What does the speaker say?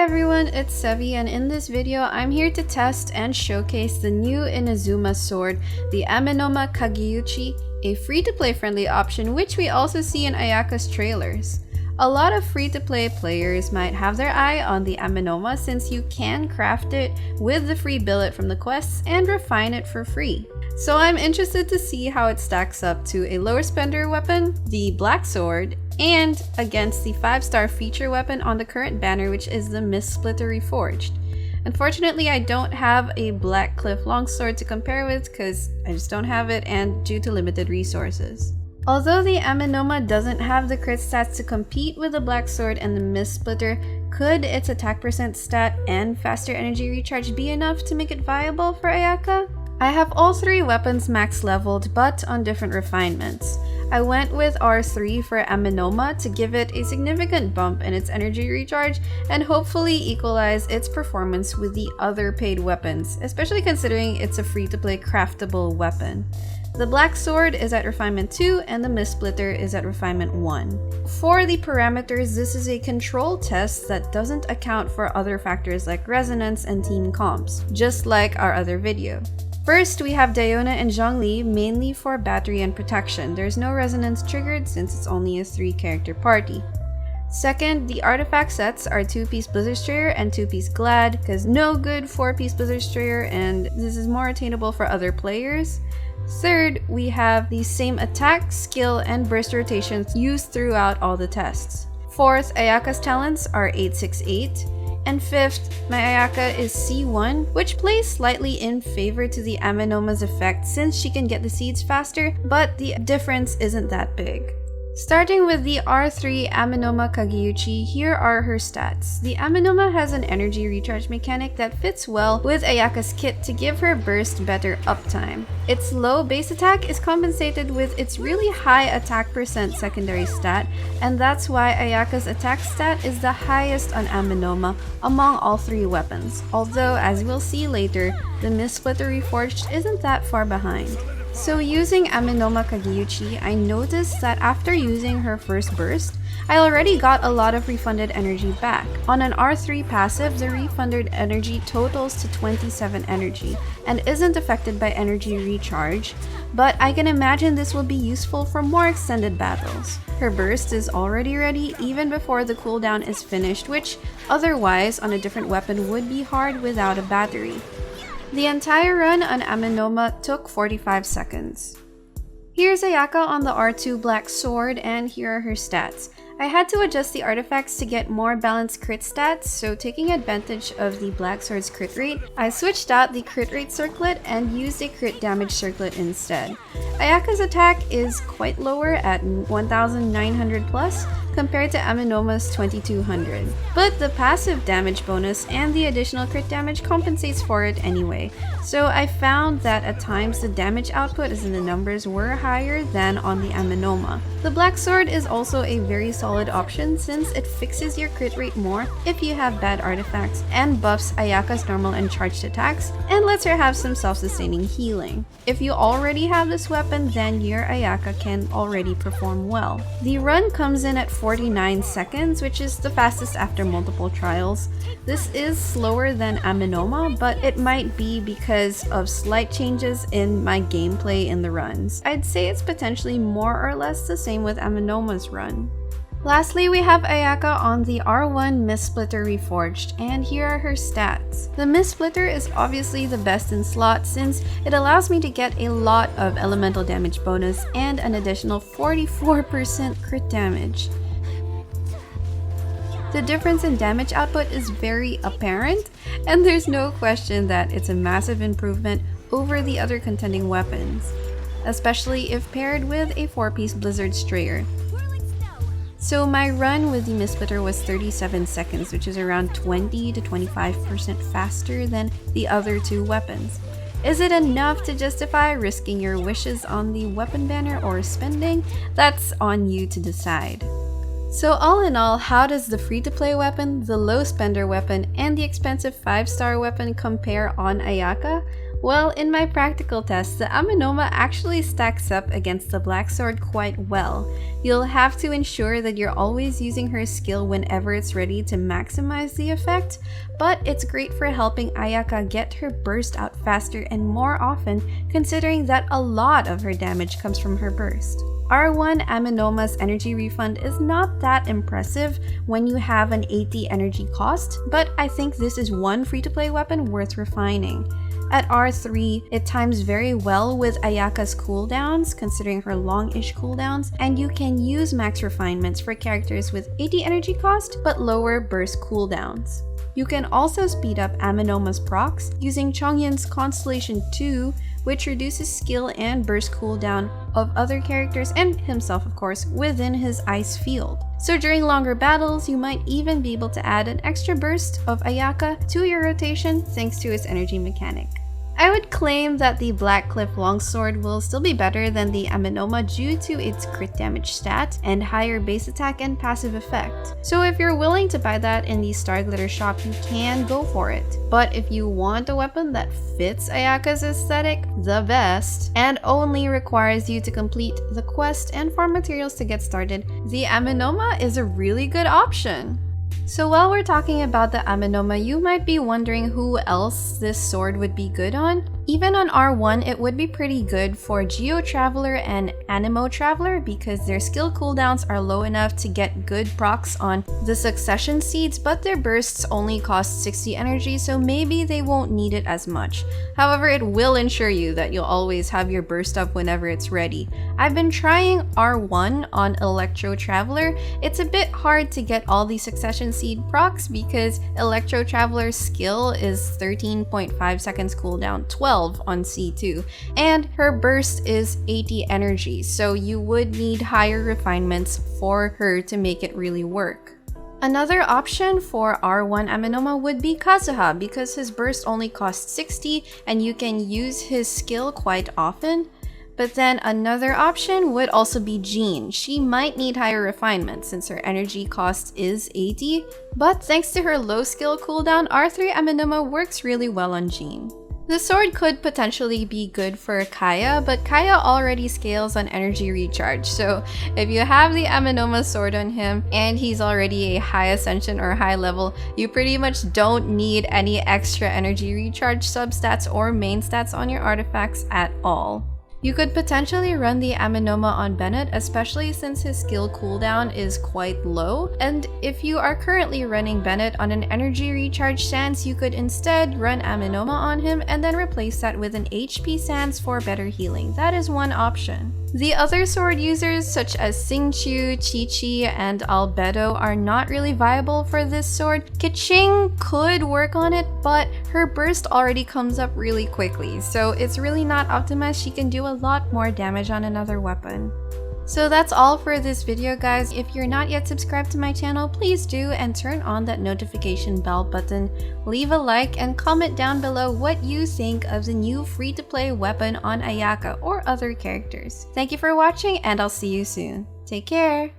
everyone, it's Sevy, and in this video, I'm here to test and showcase the new Inazuma sword, the Amenoma Kageuchi, a free-to-play friendly option which we also see in Ayaka's trailers. A lot of free-to-play players might have their eye on the Amenoma since you can craft it with the free billet from the quests and refine it for free. So I'm interested to see how it stacks up to a lower spender weapon, the Black Sword, and against the 5-star feature weapon on the current banner, which is the Mistsplitter Reforged. Unfortunately, I don't have a Black Cliff Longsword to compare with because I just don't have it and due to limited resources. Although the Amenoma doesn't have the crit stats to compete with the Black Sword and the Mistsplitter, could its attack percent stat and faster energy recharge be enough to make it viable for Ayaka? I have all three weapons max leveled but on different refinements. I went with R3 for Amenoma to give it a significant bump in its energy recharge and hopefully equalize its performance with the other paid weapons, especially considering it's a free-to-play craftable weapon. The Black Sword is at Refinement 2 and the Mistsplitter is at Refinement 1. For the parameters, this is a control test that doesn't account for other factors like resonance and team comps, just like our other video. First, we have Diona and Zhongli mainly for battery and protection. There's no resonance triggered since it's only a 3-character party. Second, the artifact sets are 2-piece Blizzard Strayer and 2-piece Glad, because no good 4-piece Blizzard Strayer and this is more attainable for other players. Third, we have the same attack, skill, and burst rotations used throughout all the tests. Fourth, Ayaka's talents are 868. And fifth, my Ayaka is C1, which plays slightly in favor to the Amenoma's effect since she can get the seeds faster, but the difference isn't that big. Starting with the R3 Amenoma Kageuchi, here are her stats. The Amenoma has an energy recharge mechanic that fits well with Ayaka's kit to give her burst better uptime. Its low base attack is compensated with its really high attack percent secondary stat, and that's why Ayaka's attack stat is the highest on Amenoma among all three weapons, although as we'll see later, the Mistsplitter Reforged isn't that far behind. So using Amenoma Kageuchi, I noticed that after using her first burst, I already got a lot of refunded energy back. On an R3 passive, the refunded energy totals to 27 energy and isn't affected by energy recharge, but I can imagine this will be useful for more extended battles. Her burst is already ready even before the cooldown is finished, which otherwise on a different weapon would be hard without a battery. The entire run on Amenoma took 45 seconds. Here's Ayaka on the R2 Black Sword, and here are her stats. I had to adjust the artifacts to get more balanced crit stats, so taking advantage of the Black Sword's crit rate, I switched out the crit rate circlet and used a crit damage circlet instead. Ayaka's attack is quite lower at 1900 plus compared to Amenoma's 2200, but the passive damage bonus and the additional crit damage compensates for it anyway, so I found that at times the damage output as in the numbers were higher than on the Amenoma. The Black Sword is also a very solid option since it fixes your crit rate more if you have bad artifacts and buffs Ayaka's normal and charged attacks and lets her have some self-sustaining healing. If you already have this weapon, then your Ayaka can already perform well. The run comes in at 49 seconds, which is the fastest after multiple trials. This is slower than Amenoma, but it might be because of slight changes in my gameplay in the runs. I'd say it's potentially more or less the same with Amenoma's run. Lastly, we have Ayaka on the R1 Mistsplitter Reforged, and here are her stats. The Mistsplitter is obviously the best in slot since it allows me to get a lot of elemental damage bonus and an additional 44% crit damage. The difference in damage output is very apparent, and there's no question that it's a massive improvement over the other contending weapons, especially if paired with a 4-piece Blizzard Strayer. So my run with the Mistsplitter was 37 seconds, which is around 20 to 25% faster than the other two weapons. Is it enough to justify risking your wishes on the weapon banner or spending? That's on you to decide. So all in all, how does the free-to-play weapon, the low spender weapon, and the expensive 5-star weapon compare on Ayaka? Well, in my practical test, the Amenoma actually stacks up against the Black Sword quite well. You'll have to ensure that you're always using her skill whenever it's ready to maximize the effect, but it's great for helping Ayaka get her burst out faster and more often, considering that a lot of her damage comes from her burst. R1 Amenoma's energy refund is not that impressive when you have an 80 energy cost, but I think this is one free-to-play weapon worth refining. At R3, it times very well with Ayaka's cooldowns, considering her long-ish cooldowns, and you can use max refinements for characters with 80 energy cost but lower burst cooldowns. You can also speed up Amenoma's procs using Chongyun's Constellation 2, which reduces skill and burst cooldown of other characters and himself of course within his ice field. So during longer battles, you might even be able to add an extra burst of Ayaka to your rotation thanks to its energy mechanic. I would claim that the Black Cliff Longsword will still be better than the Amenoma due to its crit damage stat and higher base attack and passive effect. So if you're willing to buy that in the Star Glitter shop, you can go for it. But if you want a weapon that fits Ayaka's aesthetic the best and only requires you to complete the quest and farm materials to get started, the Amenoma is a really good option. So while we're talking about the Amenoma, you might be wondering who else this sword would be good on. Even on R1, it would be pretty good for Geo Traveler and Anemo Traveler because their skill cooldowns are low enough to get good procs on the succession seeds, but their bursts only cost 60 energy, so maybe they won't need it as much. However, it will ensure you that you'll always have your burst up whenever it's ready. I've been trying R1 on Electro Traveler. It's a bit hard to get all the succession seed procs because Electro Traveler's skill is 13.5 seconds cooldown, 12 on C2, and her burst is 80 energy, so you would need higher refinements for her to make it really work. Another option for R1 Amenoma would be Kazuha because his burst only costs 60 and you can use his skill quite often. But then another option would also be Jean. She might need higher refinement since her energy cost is 80, but thanks to her low skill cooldown, R3 Amenoma works really well on Jean. The sword could potentially be good for Kaya, but Kaya already scales on energy recharge, so if you have the Amenoma sword on him and he's already a high ascension or high level, you pretty much don't need any extra energy recharge substats or main stats on your artifacts at all. You could potentially run the Amenoma on Bennett, especially since his skill cooldown is quite low, and if you are currently running Bennett on an energy recharge stance, you could instead run Amenoma on him and then replace that with an HP stance for better healing. That is one option. The other sword users such as Xingqiu, Qiqi, and Albedo are not really viable for this sword. Keqing could work on it, but her burst already comes up really quickly, so it's really not optimized. She can do a lot more damage on another weapon. So that's all for this video, guys. If you're not yet subscribed to my channel, please do and turn on that notification bell button. Leave a like and comment down below what you think of the new free-to-play weapon on Ayaka or other characters. Thank you for watching and I'll see you soon. Take care!